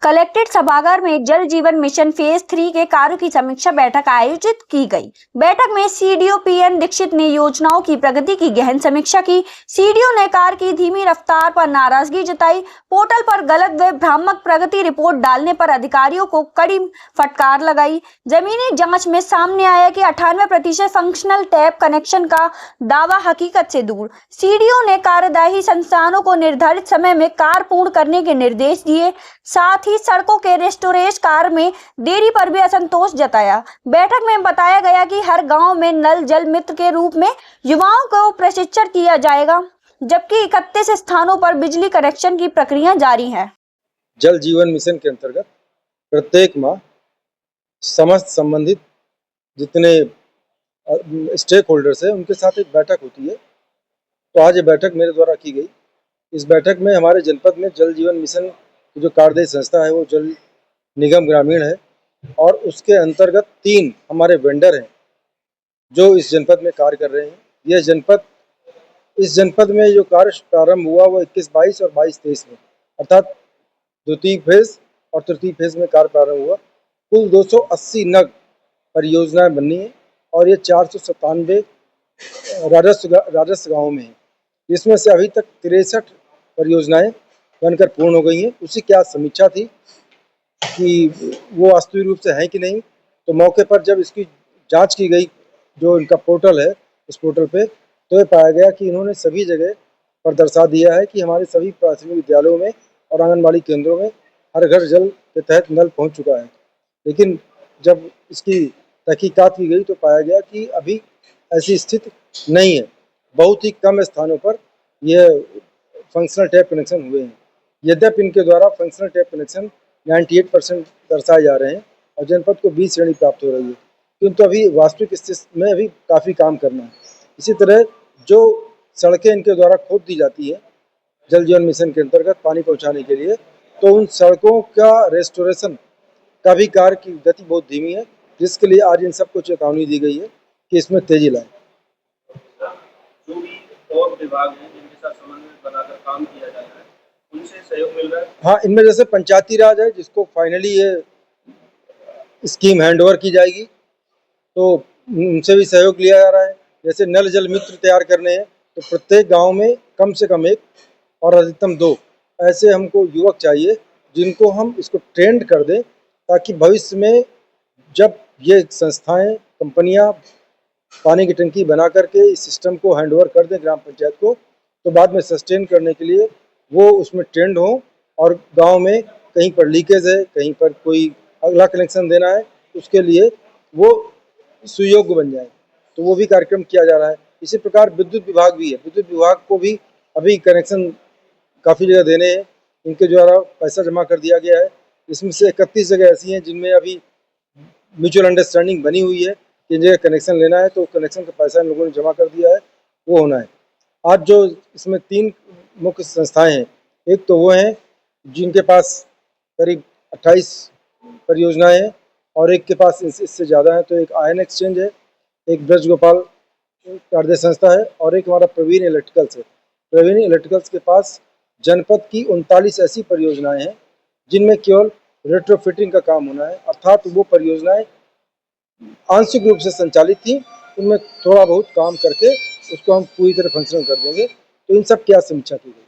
Collectorate सभागार में जल जीवन मिशन फेज 3 के कार्यों की समीक्षा बैठक आयोजित की गई। बैठक में सीडीओ पीएन दीक्षित ने योजनाओं की प्रगति की गहन समीक्षा की। सीडीओ ने कार्य की धीमी रफ्तार पर नाराजगी जताई। पोर्टल पर गलत व भ्रामक प्रगति रिपोर्ट डालने पर अधिकारियों को कड़ी फटकार लगाई। जमीनी जांच में सामने आया कि 98% फंक्शनल टैप कनेक्शन का दावा हकीकत से दूर। सीडीओ ने कार्यदायी संस्थानों को निर्धारित समय में कार्य पूर्ण करने के निर्देश दिए। साथ ही सड़कों के रेस्टोरेज कार्य में देरी पर भी असंतोष जताया। बैठक में बताया गया कि हर गांव में नल जल मित्र के रूप में युवाओं को प्रशिक्षण किया जाएगा, जबकि 31 स्थानों पर बिजली कनेक्शन की प्रक्रिया जारी है। जल जीवन मिशन के अंतर्गत प्रत्येक माह समस्त संबंधित जितने स्टेक होल्डर्स हैं उनके साथ एक बैठक होती है। तो आज ये बैठक मेरे द्वारा की गई। इस बैठक में हमारे जनपद में जल जीवन मिशन की जो कार्यदायी संस्था है वो जल निगम ग्रामीण है और उसके अंतर्गत 3 हमारे वेंडर हैं जो इस जनपद में कार्य कर रहे हैं। इस जनपद में जो कार्य प्रारंभ हुआ वो 21-22 और 22-23 में, अर्थात द्वितीय फेज और तृतीय फेज में कार्य प्रारंभ हुआ। कुल 280 नग परियोजनाएं बननी है और ये 497 राजस्व गाँव में है। इसमें से अभी तक 63 परियोजनाएं बनकर पूर्ण हो गई हैं। उसी की आज समीक्षा थी कि वो वास्तविक रूप से हैं कि नहीं। तो मौके पर जब इसकी जांच की गई, जो इनका पोर्टल है उस पोर्टल पे, तो ये पाया गया कि इन्होंने सभी जगह पर दर्शा दिया है कि हमारे सभी प्राथमिक विद्यालयों में और आंगनबाड़ी केंद्रों में हर घर जल के तहत नल पहुंच चुका है। लेकिन जब इसकी तहकीकात की गई तो पाया गया कि अभी ऐसी स्थिति नहीं है। बहुत ही कम स्थानों पर यह फंक्शनल टैप कनेक्शन हुए हैं। यद्यपि इनके द्वारा फंक्शनल टैप कनेक्शन 98% दर्शाए जा रहे हैं और जनपद को 20 श्रेणी प्राप्त हो रही है, किंतु अभी वास्तविक स्थिति में अभी काफ़ी काम करना है। इसी तरह जो सड़कें इनके द्वारा खोद दी जाती है जल जीवन मिशन के अंतर्गत पानी पहुंचाने के लिए, तो उन सड़कों का रेस्टोरेशन का भी कार्य की गति बहुत धीमी है, जिसके लिए आज इन सबको चेतावनी दी गई है कि इसमें तेजी लाएं। जो भी और विभाग हैं जिनके साथ समन्वय बनाकर काम किया जा रहा है, उनसे सहयोग मिल रहा है? हाँ, इनमें जैसे पंचायती राज है जिसको फाइनली ये स्कीम हैंडओवर की जाएगी, तो उनसे भी सहयोग लिया जा रहा है। जैसे नल जल मित्र तैयार करने हैं तो प्रत्येक गांव में कम से कम 1 और अधिकतम 2 ऐसे हमको युवक चाहिए जिनको हम इसको ट्रेंड कर दें, ताकि भविष्य में जब ये संस्थाएं कंपनियां पानी की टंकी बना करके इस सिस्टम को हैंडओवर कर दें ग्राम पंचायत को, तो बाद में सस्टेन करने के लिए वो उसमें ट्रेंड हो और गांव में कहीं पर लीकेज है, कहीं पर कोई अगला कनेक्शन देना है, उसके लिए वो सुयोग्य बन जाए। तो वो भी कार्यक्रम किया जा रहा है। इसी प्रकार विद्युत विभाग भी है। विद्युत विभाग को भी अभी कनेक्शन काफ़ी जगह देने हैं, इनके द्वारा पैसा जमा कर दिया गया है। इसमें से 31 जगह ऐसी हैं जिनमें अभी म्यूचुअल अंडरस्टैंडिंग बनी हुई है कि इन जगह कनेक्शन लेना है, तो कनेक्शन का पैसा इन लोगों ने जमा कर दिया है, वो होना है। आज जो इसमें 3 मुख्य संस्थाएं हैं, एक तो वो हैं जिनके पास करीब 28 परियोजनाएं हैं और एक के पास इससे ज़्यादा है। तो एक आयन एक्सचेंज है, एक ब्रज गोपाल कार्यदायी संस्था है और एक हमारा प्रवीण इलेक्ट्रिकल्स है। प्रवीण इलेक्ट्रिकल्स के पास जनपद की 39 ऐसी परियोजनाएं हैं जिनमें केवल रेट्रोफिटिंग का काम होना है, अर्थात वो परियोजनाएं आंशिक रूप से संचालित थी, उनमें थोड़ा बहुत काम करके उसको हम पूरी तरह फंक्शनल कर देंगे। तो इन सब की आज समीक्षा की गई।